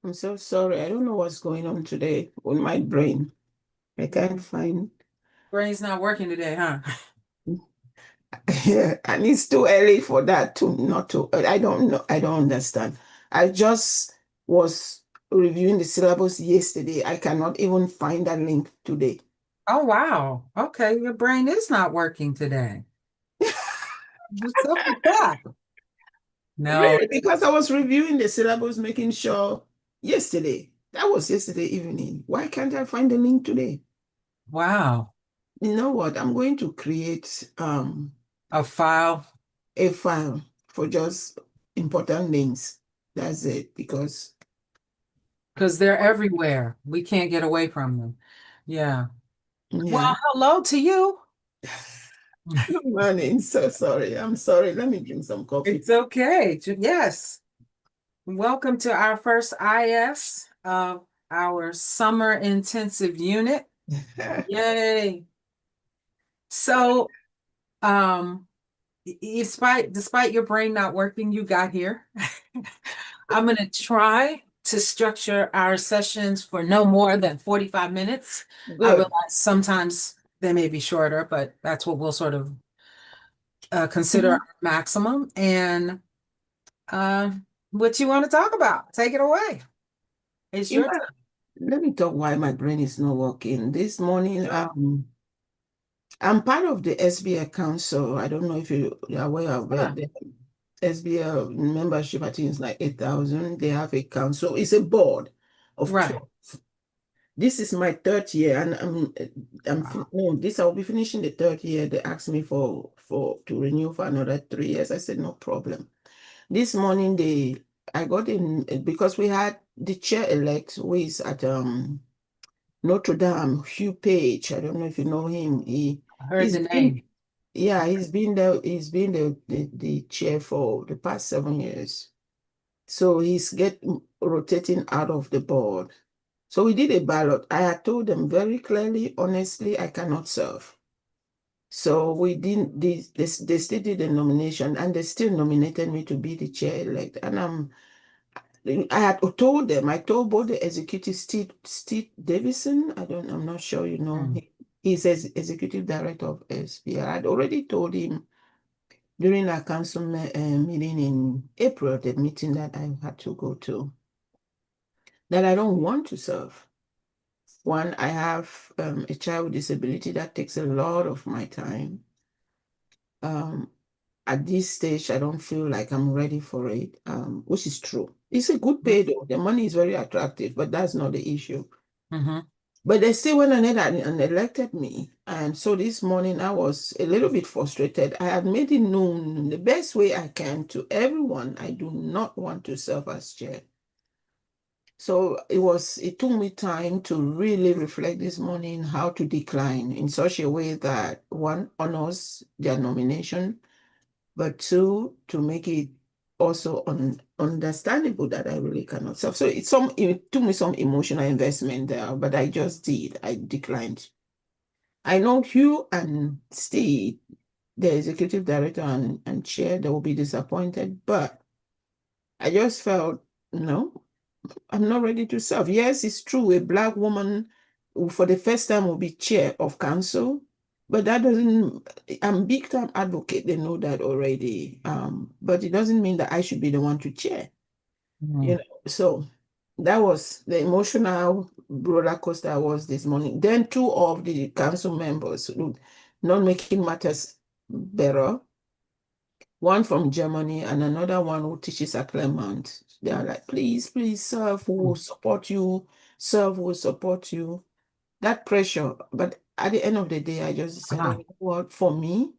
I'm so sorry. I don't know what's going on today with my brain. I can't find. Brain's not working today, huh? And it's too early for that to not to. I don't know. I don't understand. I just was reviewing the syllabus yesterday. I cannot even find that link today. Oh, wow. Okay, your brain is not working today. What's up with that? No. Really, because I was reviewing the syllabus, making sure yesterday. That was yesterday evening. Why can't I find the link today? Wow. You know what? I'm going to create A file. a file for just important links. That's it. Because Because they're everywhere. We can't get away from them. Yeah. yeah, Well, hello to you. good morning. So sorry. I'm sorry. Let me drink some coffee. It's okay. Yes. Welcome to our first IS of our summer intensive unit. Yay. So, um, despite your brain not working, you got here. I'm going to try to structure our sessions for no more than 45 minutes. I realize Good. sometimes they may be shorter, but that's what we'll sort of consider Mhm. our maximum. And uh, what you want to talk about? Take it away. It's You your know, let me talk why my brain is not working. This morning, time. I'm part of the SBA Council. I don't know if you're aware of it. Sure. The SBA membership, I think it's like 8,000. They have a council. It's a board of Right. 12. This is my third year, and Wow. no, this I'll be finishing the third year. They asked me for to renew for another 3 years. I said no problem. This morning I got in because we had the chair elect who is at Notre Dame, Hugh Page. I don't know if you know him. I heard He's the been name. yeah, he's been the chair for the past 7 years. So he's get rotating out of the board. So we did a ballot. I had told them very clearly, honestly, I cannot serve. So we didn't, they still did the nomination and they still nominated me to be the chair elect. And I had told them, I told both the executive Steve Davison, I'm not sure you know Hmm. him. He's executive director of SBI. I'd already told him during our council meeting in April, the meeting that I had to go to, that I don't want to serve. One, I have a child with disability that takes a lot of my time. Um, at this stage, I don't feel like I'm ready for it, which is true. It's a good pay though. The money is very attractive, but that's not the issue. Mm-hmm. But they still went ahead and elected me. And so this morning I was a little bit frustrated. I had made it known in the best way I can to everyone I do not want to serve as chair. So it took me time to really reflect this morning how to decline in such a way that one honors their nomination, but two, to make it also understandable that I really cannot serve. So it took me some emotional investment there, but I just did. I declined. I know Hugh and Steve, the executive director and chair, they will be disappointed, but I just felt, no, I'm not ready to serve. Yes, it's true. A Black woman who for the first time will be chair of council, but that doesn't, I'm big time advocate. They know that already. But it doesn't mean that I should be the one to chair, you Mm-hmm. know. So that was the emotional roller coaster I was this morning. Then two of the council members, not making matters better, one from Germany and another one who teaches at Claremont. They are like, please, please serve, we will support you, serve, we will support you. That pressure. But at the end of the day, I just decided, Ah. you know what, for me,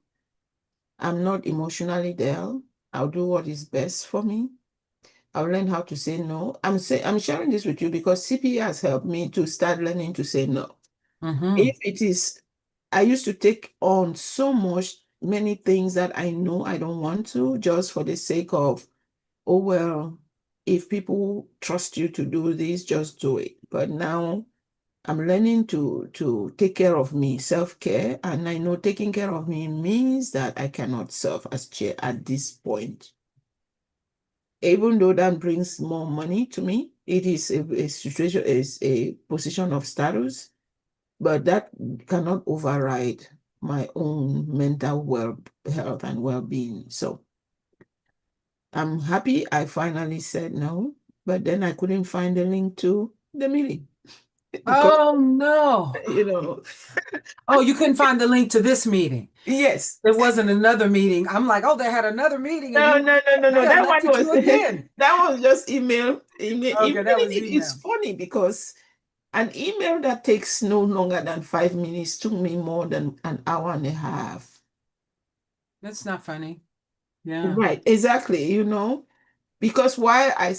I'm not emotionally there. I'll do what is best for me. I'll learn how to say no. I'm sharing this with you because CPE has helped me to start learning to say no. Mm-hmm. If it is, I used to take on so much, many things that I know I don't want to, just for the sake of, oh, well, if people trust you to do this, just do it. But now I'm learning to take care of me, self-care, and I know taking care of me means that I cannot serve as chair at this point. Even though that brings more money to me, It is a situation, is a position of status, but that cannot override my own mental health and well-being. So I'm happy I finally said no, but then I couldn't find the link to the meeting because, Oh, no. you know, Oh, you couldn't find the link to this meeting. yes. There wasn't another meeting. I'm like, oh, they had another meeting and No, you no, no, no, they no. That one elected was you again. that was just email. Okay, that was Emailing is email. funny because an email that takes no longer than 5 minutes took me more than an hour and a half. That's not funny. Yeah. Right, exactly, because while I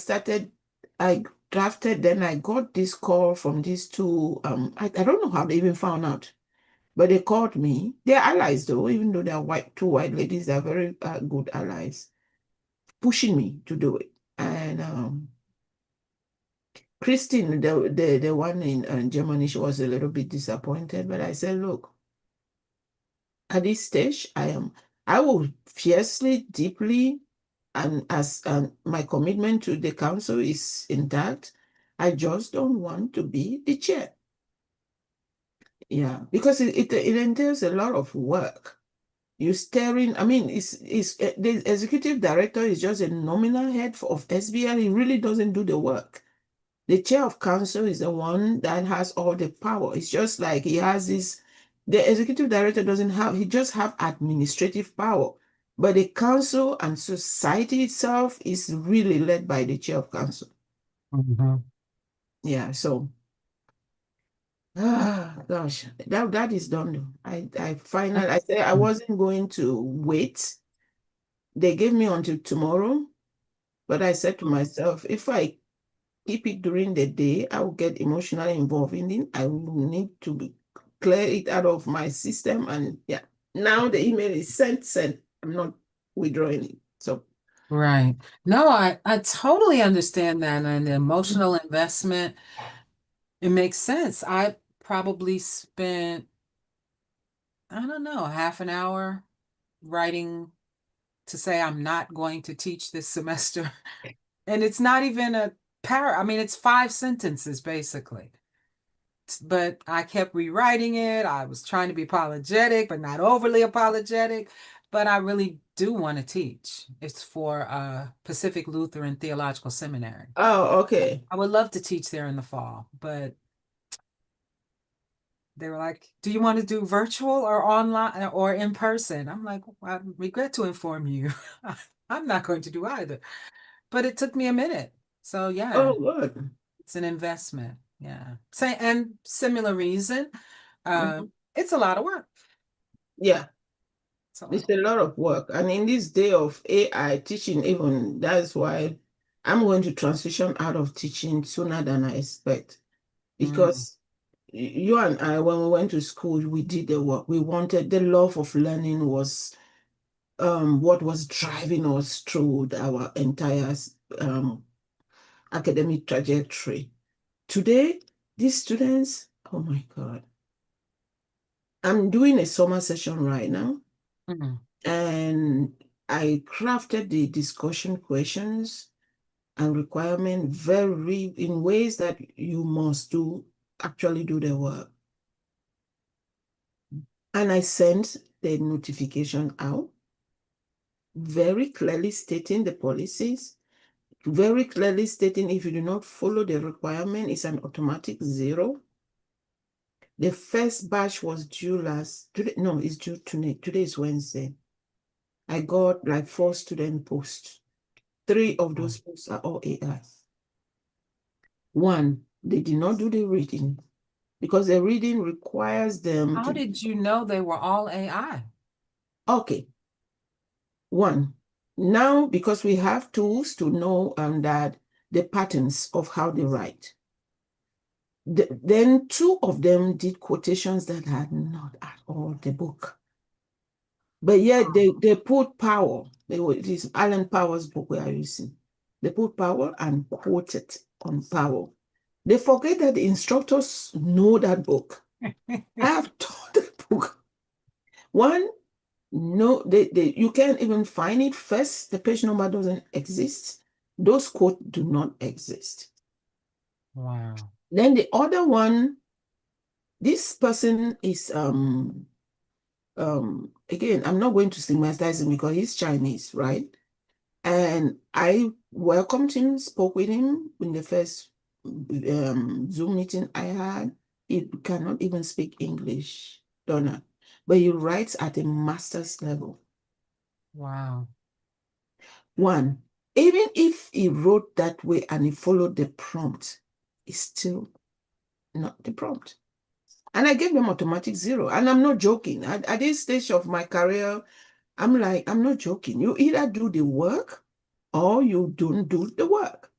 drafted, then I got this call from these two, I don't know how they even found out, but they called me. They're allies though, even though they're two white ladies, they're very good allies, pushing me to do it. And Christine, the one in Germany, she was a little bit disappointed, but I said, look, at this stage, I will fiercely, deeply, and as my commitment to the council is intact, I just don't want to be the chair. Yeah, because it entails a lot of work. You staring, I mean, the executive director is just a nominal head of SBL. He really doesn't do the work. The chair of council is the one that has all the power. It's just like the executive director doesn't have, he just have administrative power. But the council and society itself is really led by the chair of council. Mhm. Yeah, so, gosh, that is done. I said I wasn't going to wait. They gave me until tomorrow, but I said to myself, if I keep it during the day, I will get emotionally involved in it. I will need to clear it out of my system. And yeah, now the email is sent. I'm not withdrawing it. So, Right. No, I totally understand that. And the emotional investment, it makes sense. I probably spent, I don't know, half an hour writing to say I'm not going to teach this semester. And it's not even I mean, it's 5 sentences basically. But I kept rewriting it. I was trying to be apologetic, but not overly apologetic. But I really do want to teach. It's for Pacific Lutheran Theological Seminary. oh, okay. I would love to teach there in the fall, but they were like, do you want to do virtual or online or in person? I'm like, I regret to inform you. I'm not going to do either. But it took me a minute. So yeah, Oh, good. it's an investment. Yeah. Same and similar reason. Uh, Mhm. it's a lot of work. Yeah, It's a lot it's of a lot of work. And in this day of AI teaching, even that's why I'm going to transition out of teaching sooner than I expect. work. Because you and I, when we went to school, we did the work. We wanted the love of learning was what was driving us through our entire um, academic trajectory. Today, these students, oh my God, I'm doing a summer session right now, Mm. and I crafted the discussion questions and requirement very in ways that you must actually do the work. And I sent the notification out, very clearly stating the policies, very clearly stating if you do not follow the requirement, it's an automatic 0. The first batch was due today, no, it's due today. Today is Wednesday. I got like 4 student posts. 3 of those posts are all AI. One, they did not do the reading because the reading requires them How to, did you know they were all AI? okay, one, now because we have tools to know that the patterns of how they write. Then 2 of them did quotations that had not at all the book. But yet they put power. It is Alan Power's book we are using. They put power and quote it on power. They forget that the instructors know that book. I have taught the book. One, no, you can't even find it. First, the page number doesn't exist. Those quotes do not exist. Wow. Then the other one, this person is again, I'm not going to stigmatize him because he's Chinese, right? And I welcomed him, spoke with him in the first Zoom meeting I had. He cannot even speak English, Donna, but he writes at a master's level. Wow. One, even if he wrote that way and he followed the prompt, it's still not the prompt. And I gave them automatic 0. And I'm not joking. At this stage of my career, I'm like, I'm not joking. You either do the work or you don't do the work.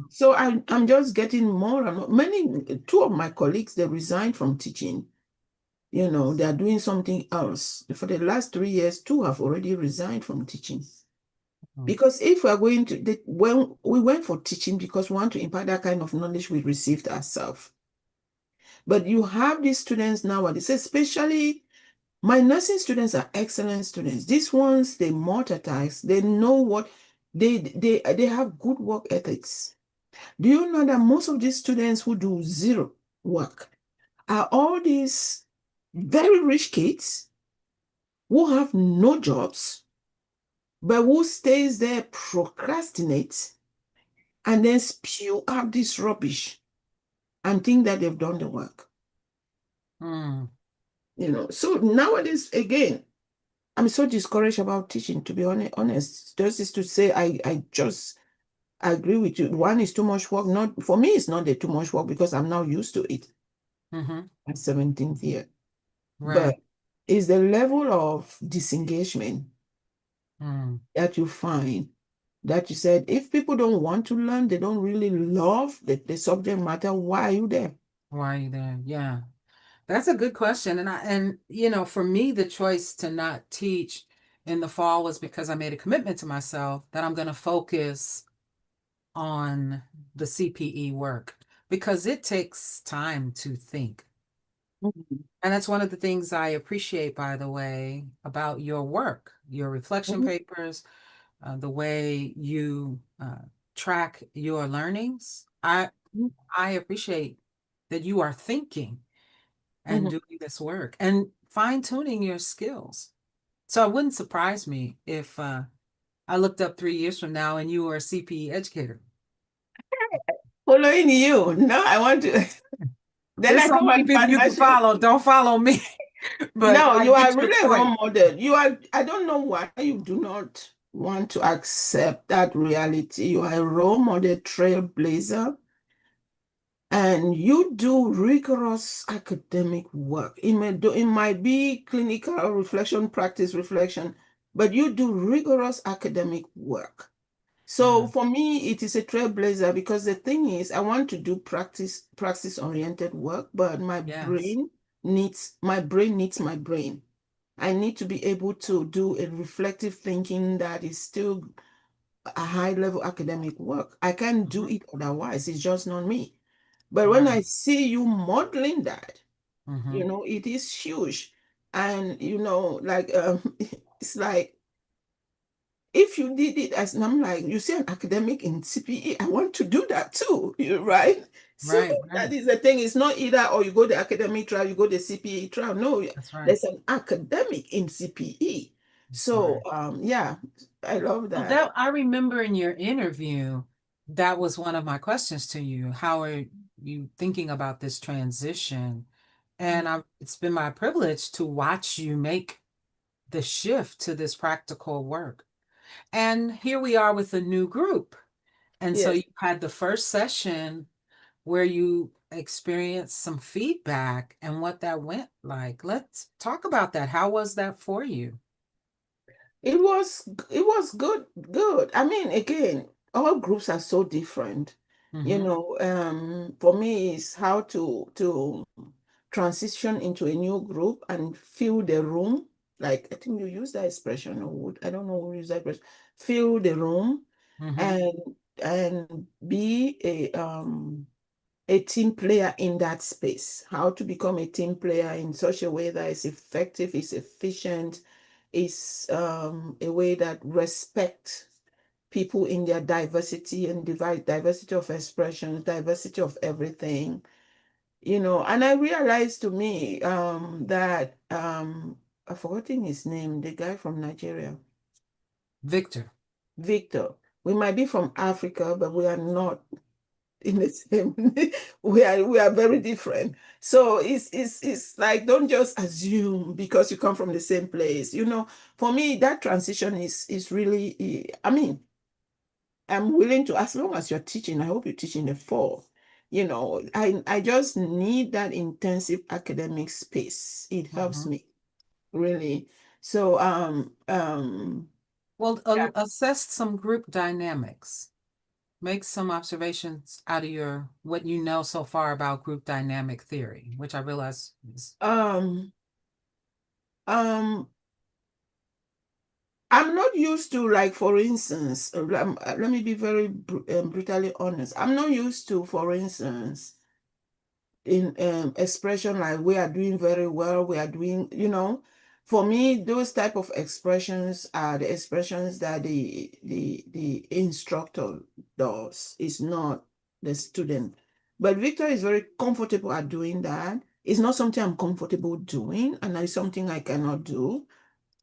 So I'm just getting more and more. Two of my colleagues, they resigned from teaching. They are doing something else. For the last 3 years, two have already resigned from teaching. Because if we're going to, when we went for teaching because we want to impart that kind of knowledge we received ourselves. But you have these students nowadays, especially my nursing students are excellent students. These ones, they multitask. They know what they have good work ethics. Do you know that most of these students who do 0 work are all these very rich kids who have no jobs, but who stays there, procrastinates, and then spew out this rubbish and think that they've done the work. Mm. So nowadays, again, I'm so discouraged about teaching, to be honest. Just is to say, I just agree with you. One is too much work. Not for me, it's not too much work because I'm now used to it. My 17th year. But Right. it's the level of disengagement Mm. that you find that you said, if people don't want to learn, they don't really love the subject matter, why are you there? Why are you there? Yeah. That's a good question. And for me, the choice to not teach in the fall was because I made a commitment to myself that I'm going to focus on the CPE work because it takes time to think. Mhm. And that's one of the things I appreciate, by the way, about your work, your reflection Mhm. papers, the way you track your learnings. I appreciate that you are thinking and Mhm. doing this work and fine-tuning your skills. So it wouldn't surprise me if I looked up 3 years from now and you were a CPE educator. Following you. No, I want to. Then There's I so come many on people you can partnership. follow. Don't follow me, but No, I you are get your really a point. role model. I don't know why you do not want to accept that reality. You are a role model trailblazer and you do rigorous academic work. It might be clinical reflection, practice reflection, but you do rigorous academic work. So Yeah. for me, it is a trailblazer because the thing is, I want to do practice-oriented work, but Yes. my brain needs my brain. I need to be able to do a reflective thinking that is still a high-level academic work. I can't do Mhm. it otherwise. It's just not me. But when I Right. see you modeling that, Hmm. it is huge. And, like, it's like, if you did it as, and I'm like, you see an academic in CPE, I want to do that too, right? So Right. that Right. is the thing. It's not either or you go the academic trial, you go the CPE trial. No, That's right. there's an academic in CPE. That's So right. yeah, I love Well, that. that I remember in your interview, that was one of my questions to you. How are you thinking about this transition? And it's been my privilege to watch you make the shift to this practical work. And here we are with a new group. And so Yes. you had the first session where you experienced some feedback and what that went like. Let's talk about that. How was that for you? It was good. I mean, again, all groups are so different. Mm-hmm. For me, it's how to transition into a new group and fill the room. Like I think you use that expression, or I don't know who use that expression. Fill the room Mm-hmm. and be a team player in that space. How to become a team player in such a way that is effective, is efficient, is a way that respect people in their diversity and diversity of expression, diversity of everything, and I realized to me that I've forgotten his name, the guy from Nigeria, Victor. Victor. We might be from Africa, but we are not in the same. We are very different. So it's like, don't just assume because you come from the same place. For me, that transition is really, I mean, I'm willing to, as long as you're teaching, I hope you teach in the fall. I just need that intensive academic space. It helps Mhm. me really. So Well, yeah. assess some group dynamics. Make some observations out of what you know so far about group dynamic theory, which I realize is. um um I'm not used to, like, for instance, let me be very brutally honest. I'm not used to, for instance, in expression like we are doing very well, we are doing, for me, those type of expressions are the expressions that the instructor does. It's not the student. But Victor is very comfortable at doing that. It's not something I'm comfortable doing, and it's something I cannot do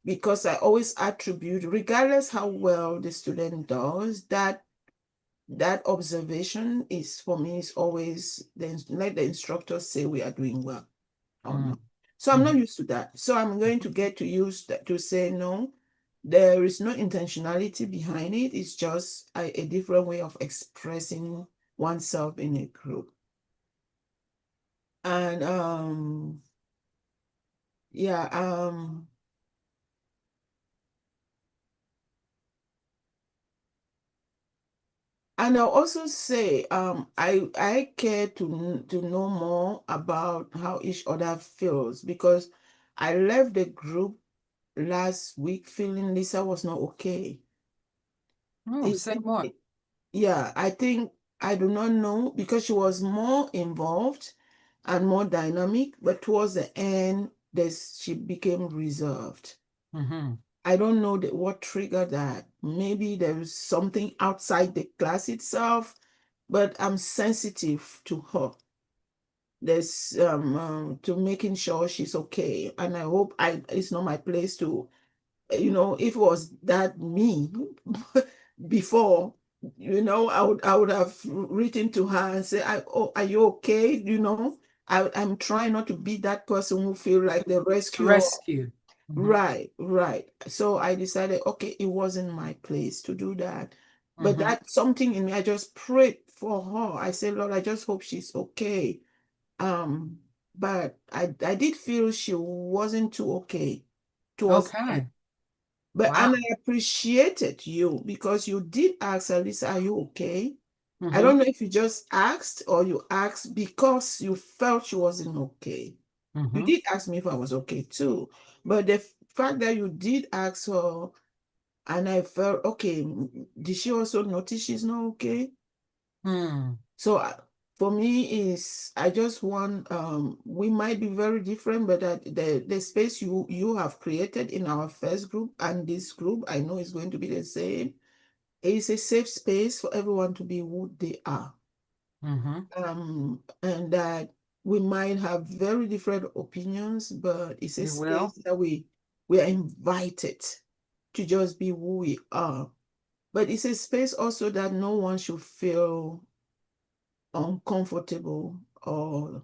because I always attribute, regardless how well the student does, that observation is, for me, is always let the instructor say we are doing well or Mm, not. So I'm not mhm. used to that. So I'm going to get to use that to say no. There is no intentionality behind it. It's just a different way of expressing oneself in a group. And yeah, and I'll also say, I care to know more about how each other feels because I left the group last week feeling Lisa was not okay. Oh, It, say more. yeah, I think I do not know because she was more involved and more dynamic, but towards the end, she became reserved. Hmm. I don't know what triggered that. Maybe there is something outside the class itself, but I'm sensitive to her. There's to making sure she's okay, and I hope it's not my place to, if it was that me before, I would have written to her and say, oh, are you okay? I'm trying not to be that person who feel like the To rescuer. rescue. Hmm. Right, right. So I decided, okay, it wasn't my place to do that. But Hmm. that something in me, I just prayed for her. I said, Lord, I just hope she's okay. Um, but I did feel she wasn't too okay towards the end. Okay. And Wow. I appreciated you because you did ask Alisa, are you okay? I Hmm. don't know if you just asked or you asked because you felt she wasn't okay. You Hmm. did ask me if I was okay too. But the fact that you did ask her and I felt okay, did she also notice she's not okay? Hmm. So for me is I just want we might be very different, but the space you have created in our first group and this group, I know is going to be the same. It's a safe space for everyone to be who they are. Hmm. And that we might have very different opinions, but it's a You space will. that we are invited to just be who we are. But it's a space also that no one should feel uncomfortable or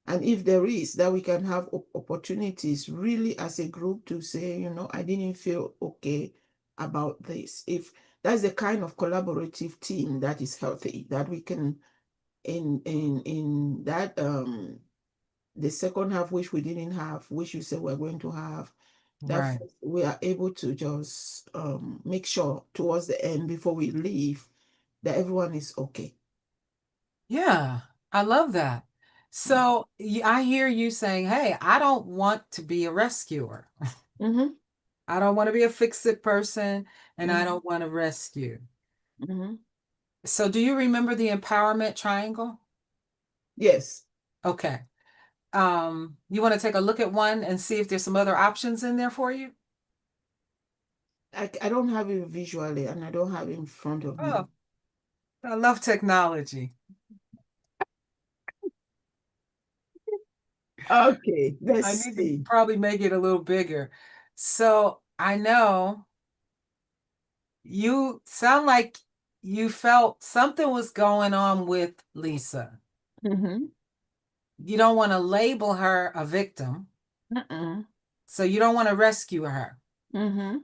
and if there is that we can have opportunities really as a group to say, I didn't feel okay about this. If that's the kind of collaborative team that is healthy, that we can in that the second half which we didn't have, which you said we're going to have, that Right. we are able to just make sure towards the end before we leave that everyone is okay. Yeah, I love that. So I hear you saying, hey, I don't want to be a rescuer. Mm-hmm. I don't want to be a fix-it person, and I Mm-hmm. don't want to rescue. Mm-hmm. So do you remember the empowerment triangle? Yes. Okay. You want to take a look at one and see if there's some other options in there for you? I don't have it visually and I don't have it in front of me. Oh, I love technology. Okay, let's I need to see. probably make it a little bigger. So I know you sound like you felt something was going on with Lisa. Mm-hmm. You don't want to label her a victim, Uh-uh. so you don't want to rescue her. Mm-hmm.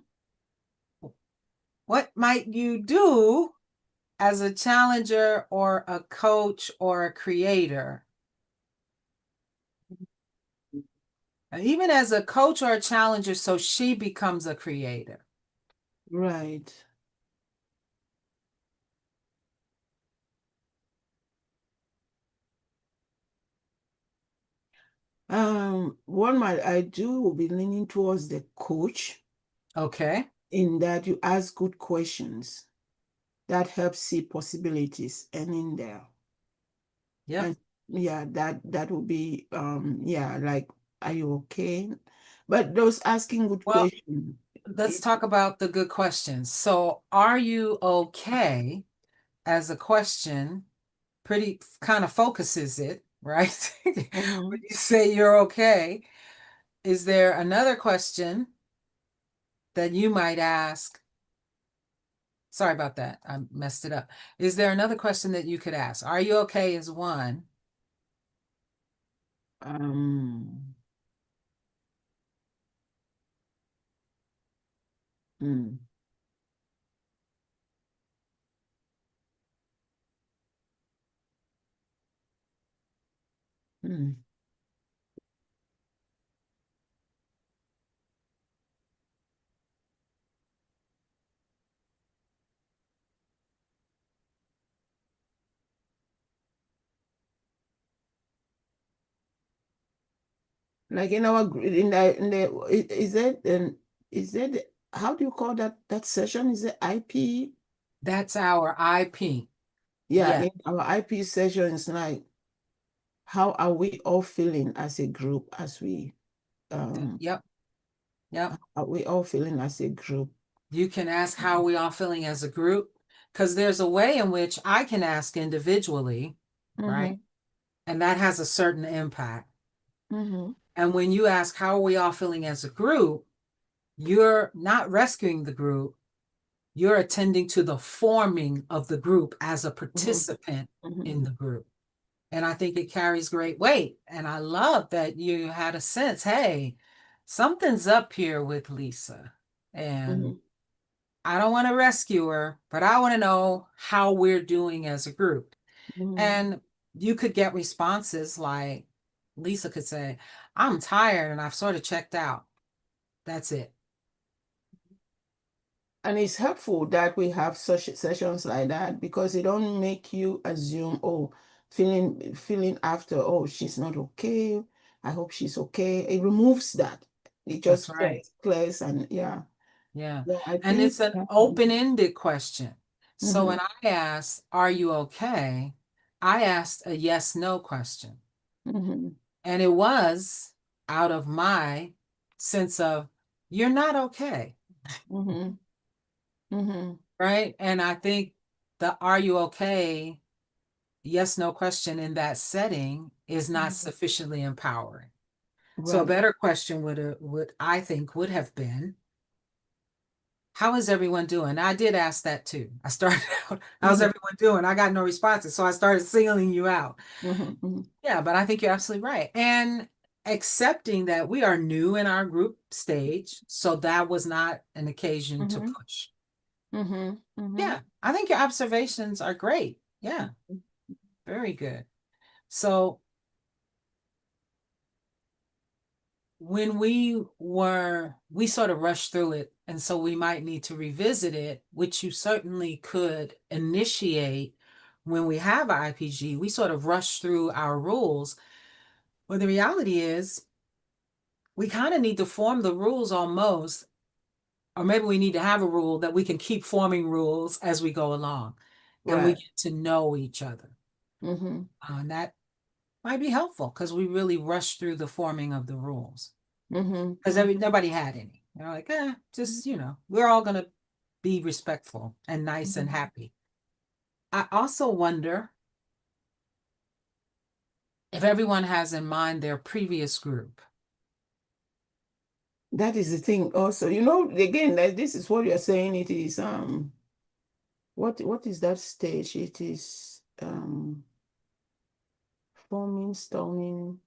What might you do as a challenger or a coach or a creator? Even as a coach or a challenger, so she becomes a creator. Right. One might I do will be leaning towards the coach Okay. in that you ask good questions that help see possibilities and in there. Yep. And yeah, that will be yeah, like, are you okay? But those asking good Well, questions. let's talk about the good questions. So, are you okay as a question pretty kind of focuses it, right? When Mm-hmm. you say you're okay, is there another question that you might ask? Sorry about that. I messed it up. Is there another question that you could ask? Are you okay is one. Um, mm, mm. Like in our is that is that how do you call that session? Is it IP? That's our IP. Yeah, Yeah. in our IP session, it's like how are we all feeling as a group as we Yep. Yep. are we all feeling as a group? You can ask how we all feeling as a group, because there's a way in which I can ask individually, right? Mm-hmm. And that has a certain impact. Mm-hmm. And when you ask how are we all feeling as a group, you're not rescuing the group, you're attending to the forming of the group as a Mm-hmm. participant Mm-hmm. in the group. And I think it carries great weight. And I love that you had a sense, hey, something's up here with Lisa. And Mm-hmm. I don't want to rescue her, but I want to know how we're doing as a group. Mm-hmm. And you could get responses like Lisa could say, I'm tired and I've sort of checked out. That's it. And it's helpful that we have such sessions like that because it don't make you assume, oh, feeling after, oh, she's not okay. I hope she's okay. It removes that. It That's just right. clears and yeah. Yeah. Yeah, I And think it's an open-ended question. So mm-hmm, when I asked, are you okay? I asked a yes, no question. mm-hmm, And it was out of my sense of, you're not okay. mm-hmm, mm-hmm, Right. And I think the are you okay? Yes, no question in that setting is not mm-hmm. sufficiently empowering. So a Right. better question would I think would have been, how is everyone doing? I did ask that too. I started out, how's Mm-hmm, everyone doing? I got no responses. So I started singling you out. mm-hmm, Yeah, but I think you're absolutely right. And accepting that we are new in our group stage. So that was not an occasion to mm-hmm, push. mm-hmm, mm-hmm, Yeah, I think your observations are great. Yeah, very good. So when we sort of rushed through it, and so we might need to revisit it, which you certainly could initiate when we have our IPG. We sort of rush through our rules. Well, the reality is we kind of need to form the rules almost, or maybe we need to have a rule that we can keep forming rules as we go along and we right. get to know each other. Mm-hmm, And that might be helpful because we really rushed through the forming of the rules mm-hmm, because mm-hmm. nobody had any. They're like, just, we're all going to be respectful and nice and Mhm. happy. I also wonder if everyone has in mind their previous group. That is the thing also. Again, this is what you're saying. It is what is that stage? It is forming, storming.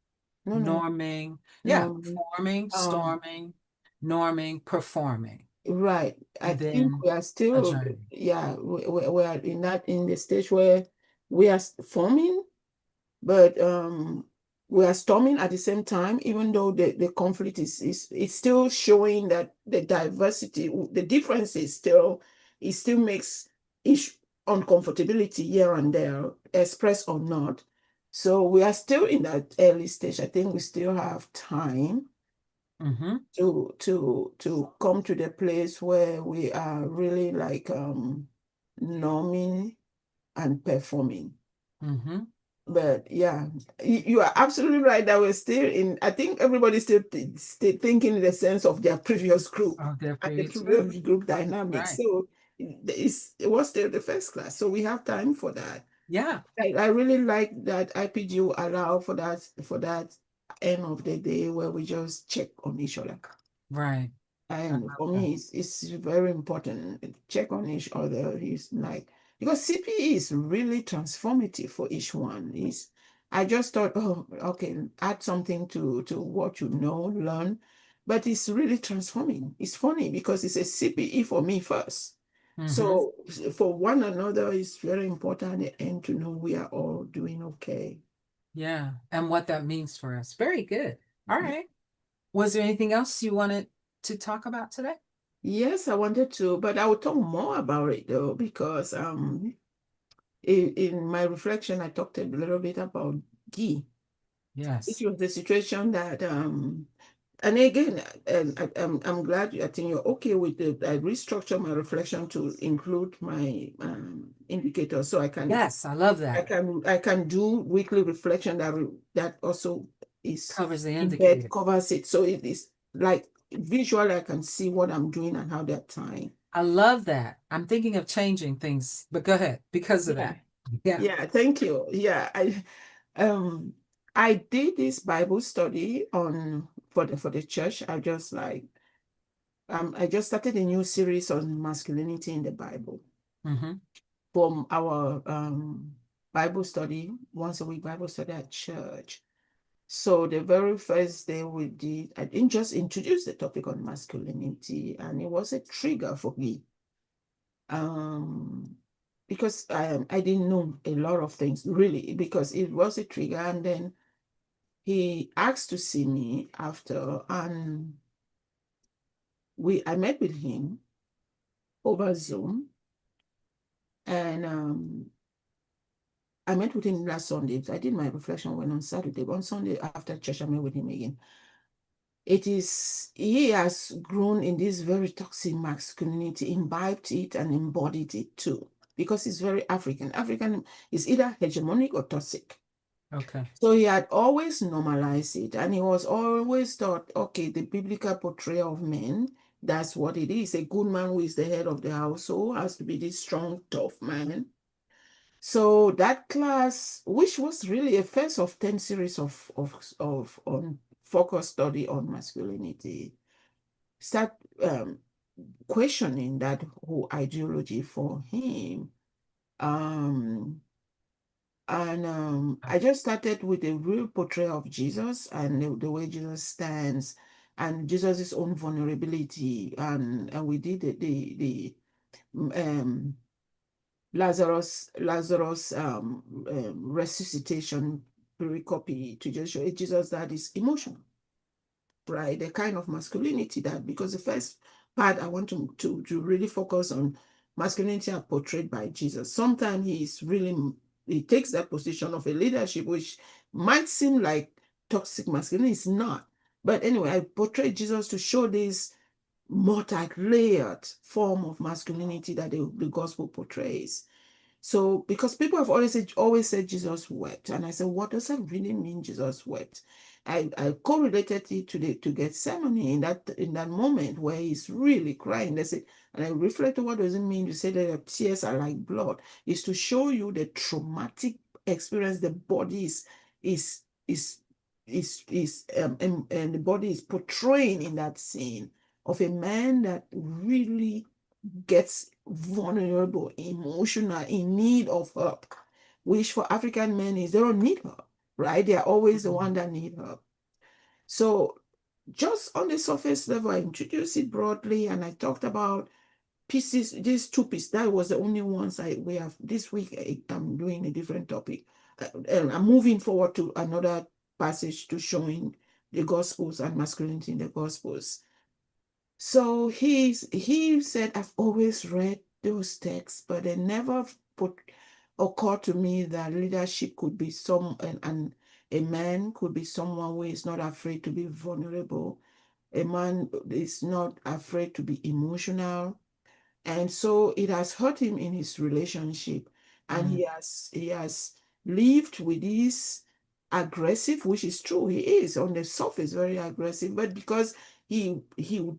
No. Norming. Yeah, No. forming, Um, storming, norming, performing, right. I and think then we are still, adjourning. yeah, we are in the stage where we are forming, but we are storming at the same time, even though the conflict is it's still showing that the diversity, the differences still, it still makes each uncomfortability here and there, express or not. So we are still in that early stage. I think we still have time Mm-hmm. to come to the place where we are really like norming and performing. Mm-hmm. But yeah, you are absolutely right that we're still in. I think everybody's still thinking in the sense of their previous group Of their and the previous group. previous group dynamics. Right. So it was still the first class. So we have time for that. Yeah. I really like that IPG will allow for that end of the day where we just check on each other. Right. I And love for that. me, it's very important. Check on each other. It's like because CPE is really transformative for each one. Is I just thought, oh, okay, add something to what you know, learn, but it's really transforming. It's funny because it's a CPE for me first. Mm-hmm. So for one another, it's very important and to know we are all doing okay. Yeah. And what that means for us. Very good. All right. Was there anything else you wanted to talk about today? Yes, I wanted to, but I will talk more about it though, because in my reflection, I talked a little bit about ghee. It Yes. was the situation that, and again, I'm glad. I think you're okay with the. I restructure my reflection to include my indicators, so Yes, I love that. I can do weekly reflection that also is Covers the in bed indicator. covers it, so it is like visually I can see what I'm doing and how they're tying. I love that. I'm thinking of changing things, but go ahead because of Yeah. that. Yeah. Yeah, thank you. Yeah, um I did this Bible study on for the church. I just started a new series on masculinity in the Bible Mm-hmm. from our Bible study, once a week Bible study at church. So the very first day we did, I didn't just introduce the topic on masculinity, and it was a trigger for me. Um because I didn't know a lot of things really because it was a trigger, and then he asked to see me after, and I met with him over Zoom, and I met with him last Sunday. I did my reflection when on Saturday, but on Sunday after church I met with him again. He has grown in this very toxic masculinity, imbibed it and embodied it too, because it's very African. African is either hegemonic or toxic. Okay. So he had always normalized it, and he was always thought, okay, the biblical portrayal of men, that's what it is. A good man who is the head of the household has to be this strong, tough man. So that class, which was really a first of 10 series of on focus study on masculinity, start questioning that whole ideology for him. Um, And I just started with a real portrayal of Jesus and the way Jesus stands and Jesus's own vulnerability. And we did the um, Lazarus resuscitation pericope to just show a Jesus that is emotional, right? The kind of masculinity that, because the first part I want to really focus on masculinity are portrayed by Jesus. Sometimes he takes that position of a leadership, which might seem like toxic masculinity. It's not. But anyway, I portrayed Jesus to show this multi-layered form of masculinity that the gospel portrays. So, because people have always said Jesus wept, and I said, what does that really mean, Jesus wept? I correlated it to Gethsemane in that moment where he's really crying. They say, and I reflected, what does it mean to say that your tears are like blood? Is to show you the traumatic experience the body is is and the body is portraying in that scene of a man that really gets vulnerable, emotional, in need of help, which for African men is they don't need help, right? They are always the one that need help. So just on the surface level, I introduced it broadly and I talked about pieces, these two pieces. That was the only ones we have this week. I'm doing a different topic. And I'm moving forward to another passage to showing the Gospels and masculinity in the Gospels. So he said, I've always read those texts, but it never put occurred to me that leadership could be and a man could be someone who is not afraid to be vulnerable. A man is not afraid to be emotional. And so it has hurt him in his relationship. And he has lived with this aggressive, which is true. He is on the surface very aggressive, but because he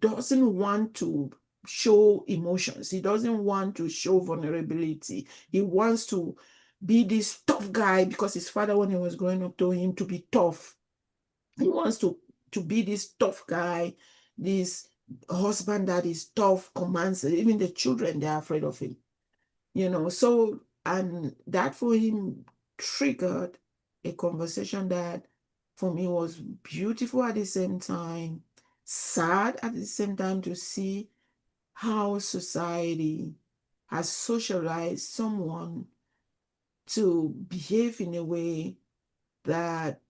doesn't want to show emotions, he doesn't want to show vulnerability. He wants to be this tough guy because his father, when he was growing up, told him to be tough. He wants to be this tough guy, this husband that is tough, commands. Even the children, they're afraid of him. So, and that for him triggered a conversation that for me was beautiful at the same time, sad at the same time, to see how society has socialized someone to behave in a way that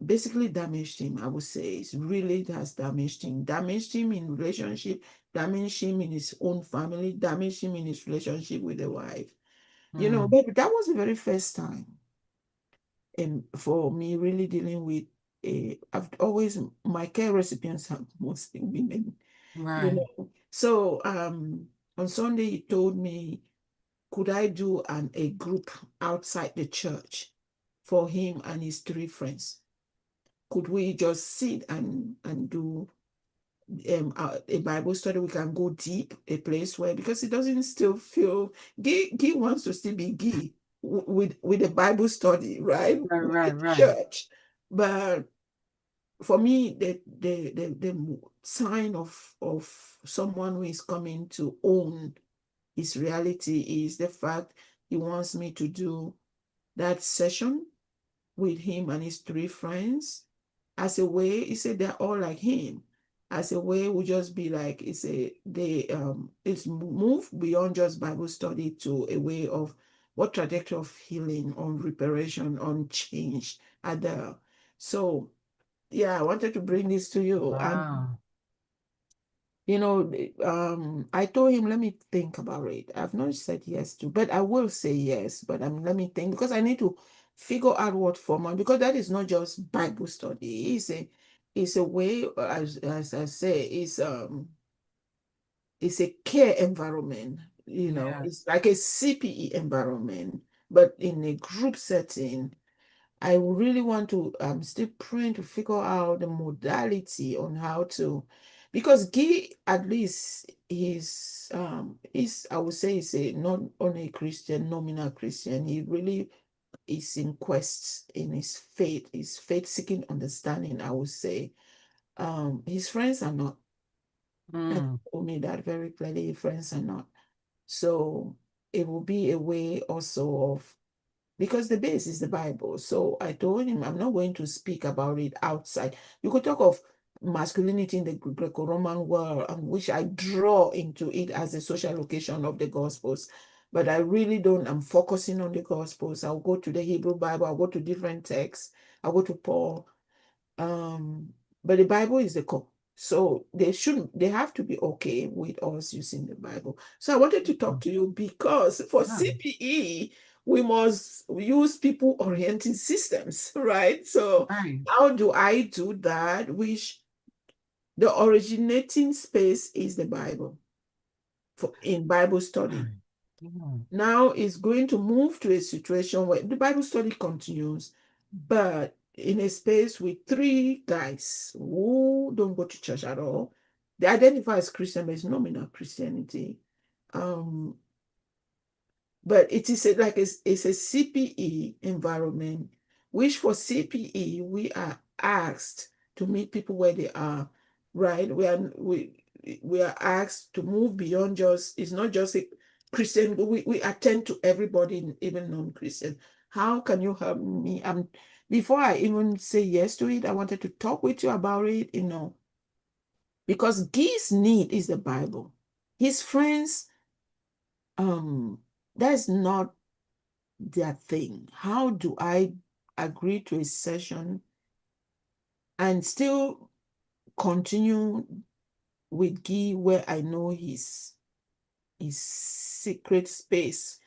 basically damaged him. I would say it really has damaged him in relationship, damaged him in his own family, damaged him in his relationship with the wife. But that was the very first time for me really dealing with I've always, my care recipients are mostly women. Right. So on Sunday he told me, could I do a group outside the church for him and his three friends? Could we just sit and do a Bible study? We can go deep, a place where, because he doesn't still feel Guy wants to still be Guy with the Bible study, right? With the Right. church. But for me, the sign of someone who is coming to own his reality is the fact he wants me to do that session with him and his three friends as a way. He said they're all like him. As a way would just be like, it's move beyond just Bible study to a way of what trajectory of healing, on reparation, on change are there. So yeah, I wanted to bring this to you. And Wow. I told him, let me think about it. I've not said yes to, but I will say yes. But let me think, because I need to figure out what format, because that is not just Bible study. It's a way, as I say, it's a care environment. Yeah. It's like a CPE environment, but in a group setting. I really want to, I'm still praying to figure out the modality on how to, because Guy, at least I would say he's a not only a Christian, nominal Christian. He really is in quest in his faith seeking understanding, I would say. His friends are not. And Mm. he told me that very clearly, his friends are not. So it will be a way also of, because the base is the Bible. So I told him, I'm not going to speak about it outside. You could talk of masculinity in the Greco-Roman world, which I draw into it as a social location of the Gospels. But I really don't, I'm focusing on the Gospels. I'll go to the Hebrew Bible, I'll go to different texts, I'll go to Paul. Um, but the Bible is the core. So they have to be okay with us using the Bible. So I wanted to talk to you because for Wow. CPE, we must use people-oriented systems, right? So Right. how do I do that? Which the originating space is the Bible in Bible study. Right. Mm. Now is going to move to a situation where the Bible study continues, but in a space with three guys who don't go to church at all. They identify as Christian, but it's nominal Christianity. Um, but it is it's a CPE environment, which for CPE we are asked to meet people where they are, right? We are asked to move beyond just, it's not just a Christian, we attend to everybody, even non-Christian. How can you help me? Before I even say yes to it, I wanted to talk with you about it, because Guy's need is the Bible. His friends, that's not their thing. How do I agree to a session and still continue with Guy where I know his secret space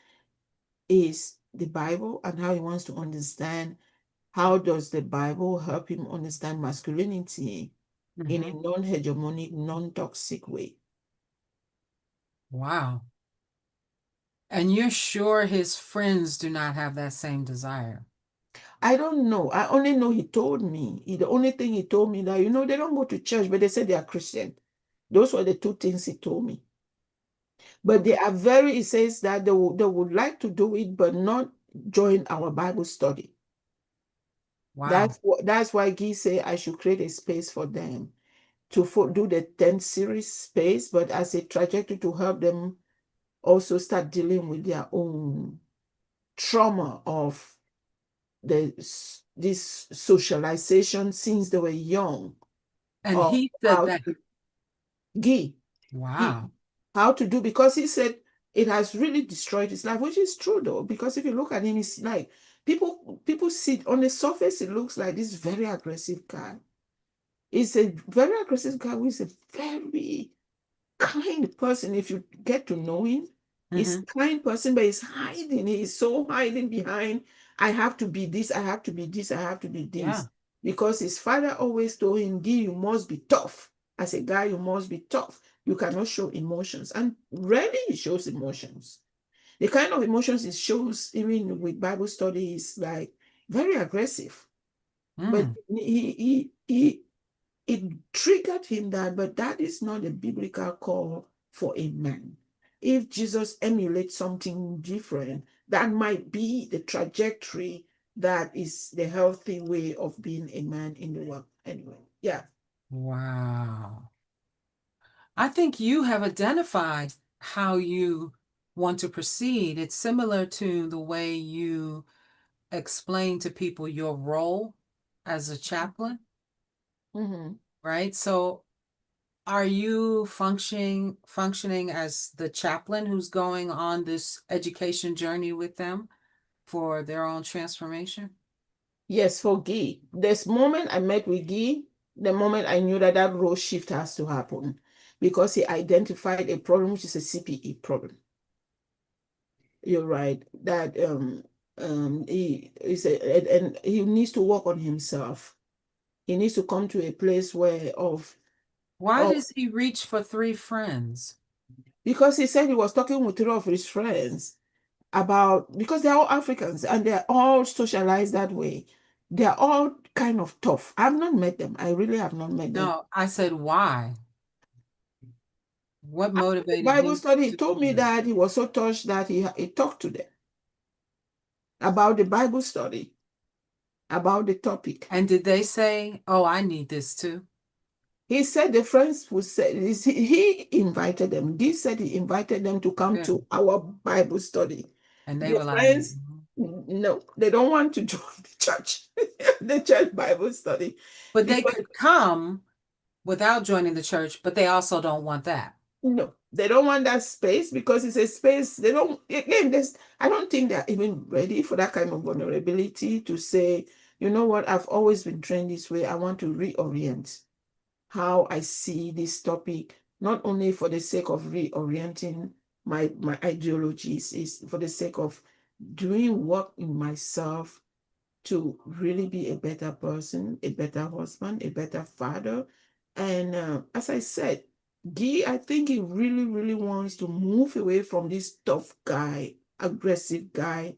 is the Bible, and how he wants to understand how does the Bible help him understand masculinity in a Mhm. non-hegemonic, non-toxic way. Wow. And you're sure his friends do not have that same desire? I don't know. I only know he told me. The only thing he told me that, they don't go to church, but they say they are Christian. Those were the two things he told me. But they are he says that they would like to do it, but not join our Bible study. Wow. That's why Guy say I should create a space for them to do the 10 series space, but as a trajectory to help them also start dealing with their own trauma of this socialization since they were young, And of he said how that. to Guy, he Wow. how to do, because he said it has really destroyed his life, which is true though, because if you look at him, it's like people see on the surface, it looks like this very aggressive guy. He's a very aggressive guy who is a very kind person. If you get to know him, he's Hmm. kind person, but he's hiding. He's so hiding behind, I have to be this, I have to be this, I have to be Yeah. this. Because his father always told him, Guy, you must be tough. As a guy, you must be tough. You cannot show emotions. And rarely he shows emotions. The kind of emotions he shows, even with Bible study, is like very aggressive. But Mm. he it triggered him that, but that is not a biblical call for a man. If Jesus emulates something different, that might be the trajectory that is the healthy way of being a man in the world. Anyway, yeah. Wow. I think you have identified how you want to proceed. It's similar to the way you explain to people your role as a chaplain, Mm-hmm. right? So are you functioning as the chaplain who's going on this education journey with them for their own transformation? Yes, for Guy. This moment I met with Guy, the moment I knew that that role shift has to happen, because he identified a problem, which is a CPE problem. You're right. That he is and he needs to work on himself. He needs to come to a place where Why of does he reach for three friends? because he said he was talking with three of his friends about, because they're all Africans and they're all socialized that way. They're all kind of tough. I've not met them. I really have not met them. No, I said why? What motivated Bible him study, he to told do me that? that he was so touched that he talked to them about the Bible study, about the topic. And did they say, "Oh, I need this too"? He said the friends would say, he invited them. He said he invited them to come Good. to our Bible study. And they Their were like, friends, "Mhm." no, they don't want to join the church, the church Bible study. But they Because could come without joining the church, but they also don't want that. no, they don't want that space, because it's a space they don't, again, I don't think they're even ready for that kind of vulnerability to say, you know what, I've always been trained this way. I want to reorient how I see this topic, not only for the sake of reorienting my ideologies, is for the sake of doing work in myself to really be a better person, a better husband, a better father. And as I said, Guy, I think he really, really wants to move away from this tough guy, aggressive guy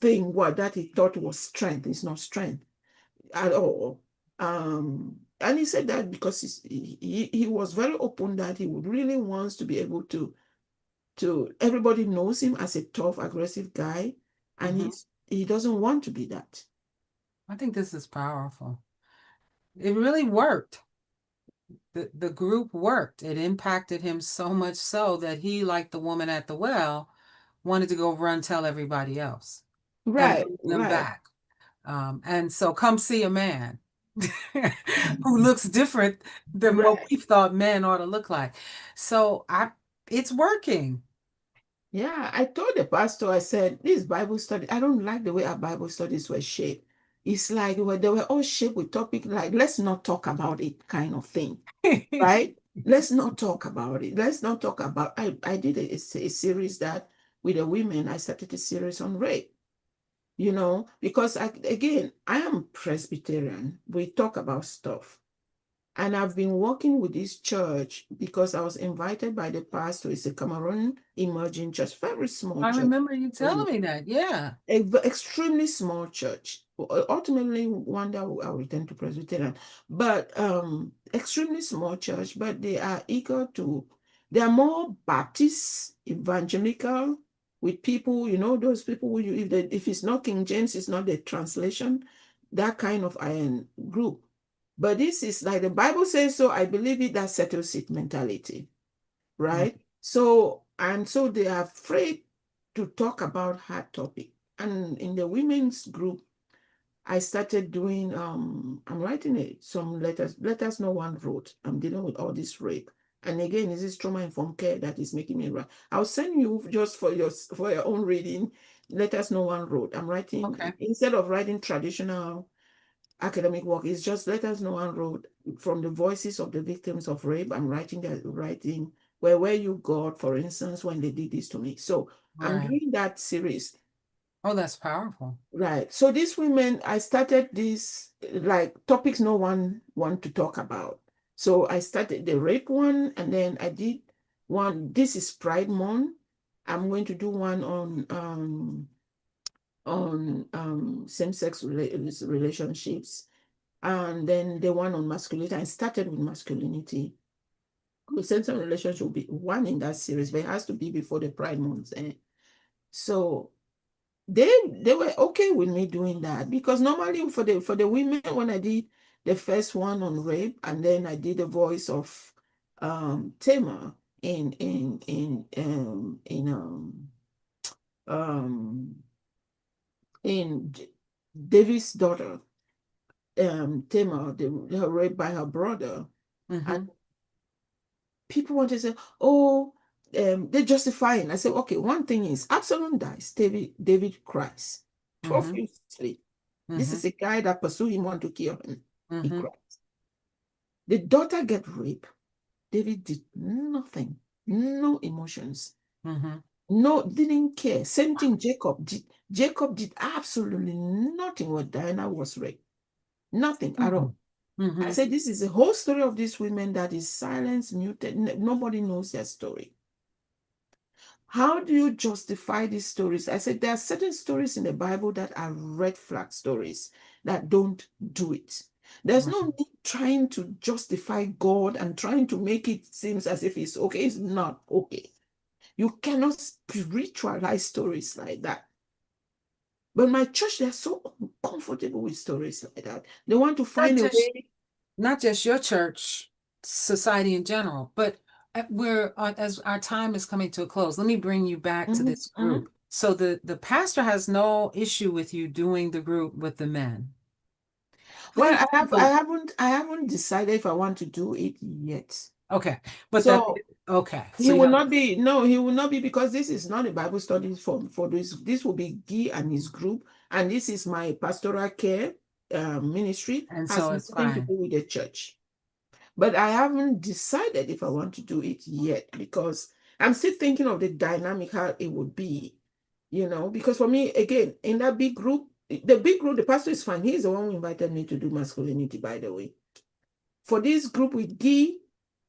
thing, what that he thought was strength. It's not strength at all. And he said that because he was very open that he would really wants to be able to everybody knows him as a tough, aggressive guy, and Mhm. he doesn't want to be that. I think this is powerful. It really worked. The group worked. It impacted him so much so that he, like the woman at the well, wanted to go run tell everybody else and Right, bring them right. back. And so come see a man who looks different than what Right. we thought men ought to look like. So it's working. Yeah, I told the pastor, I said, this Bible study, I don't like the way our Bible studies were shaped. It's like they were all shaped with topic like, let's not talk about it kind of thing, right? Let's not talk about it. Let's not talk about, I did a series that with the women, I started a series on rape, because again, I am Presbyterian. We talk about stuff. And I've been working with this church because I was invited by the pastor. It's a Cameroon emerging church, very small I church, remember you telling me that. Yeah. extremely small church. Ultimately, one day I'll return to Presbyterian, but extremely small church. But they are eager to. They are more Baptist, evangelical, with people. Those people who if it's not King James, it's not the translation. That kind of group. But this is like the Bible says so. I believe it. That settles it mentality, Mm. right? So they are afraid to talk about hard topic. And in the women's group, I started doing I'm writing some letters no one wrote. I'm dealing with all this rape. And again, this is trauma informed care that is making me write. I'll send you just for your own reading, letters no one wrote. I'm writing Okay. instead of writing traditional academic work, it's just letters no one wrote from the voices of the victims of rape. I'm writing where were you, God, for instance, when they did this to me. So I'm Right. doing that series. Oh, that's powerful. Right. So these women, I started this like topics no one want to talk about. So I started the rape one, and then I did one. This is Pride Month. I'm going to do one on same-sex relationships, and then the one on masculinity. I started with masculinity. The same-sex relationship will be one in that series, but it has to be before the Pride Month. So they were okay with me doing that because normally for the women, when I did the first one on rape, and then I did the voice of Tamar um in David's daughter, Tamar, her rape by her brother. And Mm-hmm. people want to say, oh, they're justifying. I said, okay, one thing is Absalom dies, David cries Mm-hmm. profusely. This Mm-hmm. is a guy that pursued him, want to kill him. He Mm-hmm. cries. The daughter get raped. David did nothing, no emotions, Mm-hmm. no, didn't care. Same thing Jacob did. Jacob did absolutely nothing when Diana was raped. Nothing at Mm-hmm. all. I Mm-hmm. said, this is the whole story of these women that is silenced, muted. Nobody knows their story. How do you justify these stories? I said, there are certain stories in the Bible that are red flag stories that don't do it. There's no Right. need trying to justify God and trying to make it seem as if it's okay. It's not okay. You cannot spiritualize stories like that. But my church, they're so uncomfortable with stories like that. They want to Not find a just way. not just your church, society in general, but as our time is coming to a close, let me bring you back to Mhm, this mhm. group. So the pastor has no issue with you doing the group with the men. I Well, think I have I people, haven't I haven't decided if I want to do it yet. okay, but that So okay. he So you will have not be, no, he will not be, because this is not a Bible study for this. This will be Guy and his group, and this is my pastoral care ministry, and has so it's nothing to fine. do with the church. But I haven't decided if I want to do it yet because I'm still thinking of the dynamic, how it would be, because for me, again, in that big group, the pastor is fine. He's the one who invited me to do masculinity, by the way. For this group with Guy,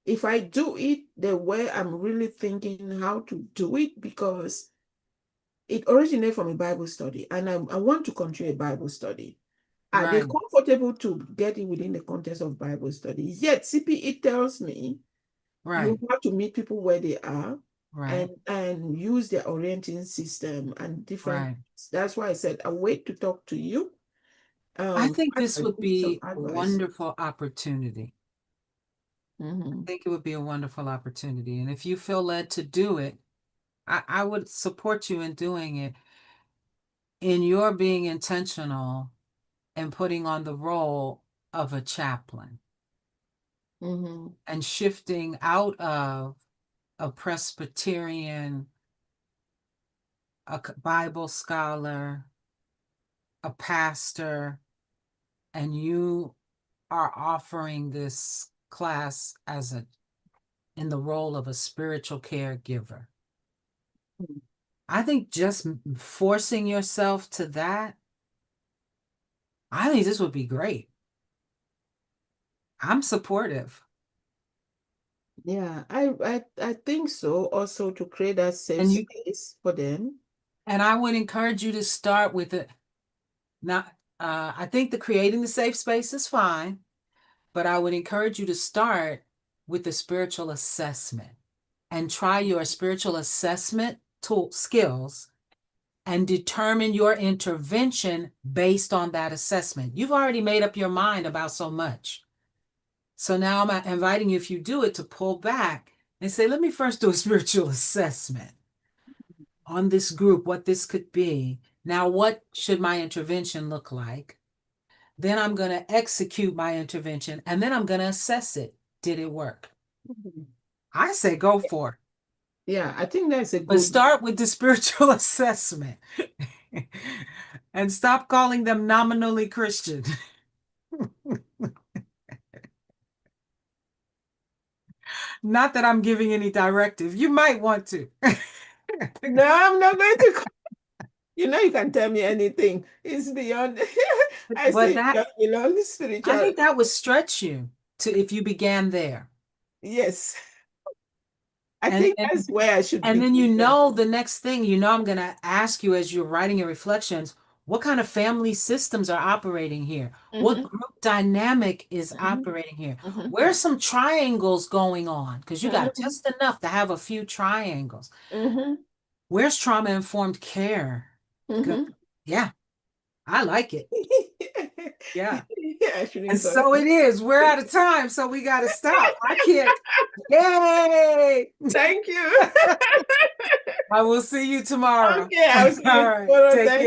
if I do it the way I'm really thinking how to do it, because it originated from a Bible study, and I want to continue a Bible study. Are they Right, comfortable to get it within the context of Bible study? Yet CPE tells me you right, have to meet people where they are right, and use their orienting system and different. right. That's why I said I wait to talk to you. I think First this I would need some be a advice. wonderful opportunity. I Mhm. think it would be a wonderful opportunity. And if you feel led to do it, I would support you in doing it, in your being intentional and putting on the role of a chaplain Mhm. and shifting out of a Presbyterian, a Bible scholar, a pastor, and you are offering this class as a in the role of a spiritual caregiver. I think just forcing yourself to that, I think this would be great. I'm supportive. Yeah, I think so. Also to create that safe And you space for them. and I would encourage you to start with it. Now, I think the creating the safe space is fine, but I would encourage you to start with the spiritual assessment and try your spiritual assessment tool skills and determine your intervention based on that assessment. You've already made up your mind about so much. So now I'm inviting you, if you do it, to pull back and say, let me first do a spiritual assessment on this group, what this could be. Now, what should my intervention look like? Then I'm going to execute my intervention and then I'm going to assess it. Did it work? Mhm. I say go for it. Yeah, I think that's a But good. start with the spiritual assessment and stop calling them nominally Christian. Not that I'm giving any directive. You might want to. No, I'm not going to. You can tell me anything. It's beyond. I But say that just beyond I spiritual. think that would stretch you to if you began there. Yes, I And think that's where I should and then begin. the next thing, I'm going to ask you as you're writing your reflections, what kind of family systems are operating here? What Mhm, group dynamic is mhm, operating here? mhm, Where's some triangles going on? Because you got mhm, just enough to have a few triangles. mhm, Where's trauma-informed care? Good. mhm. Yeah, I like it. Yeah. I should And encourage. so it is. We're out of time, so we got to stop. I can't. Yay! Thank you. I will see you tomorrow. Okay, I'll see All you right. tomorrow. Take Thank care.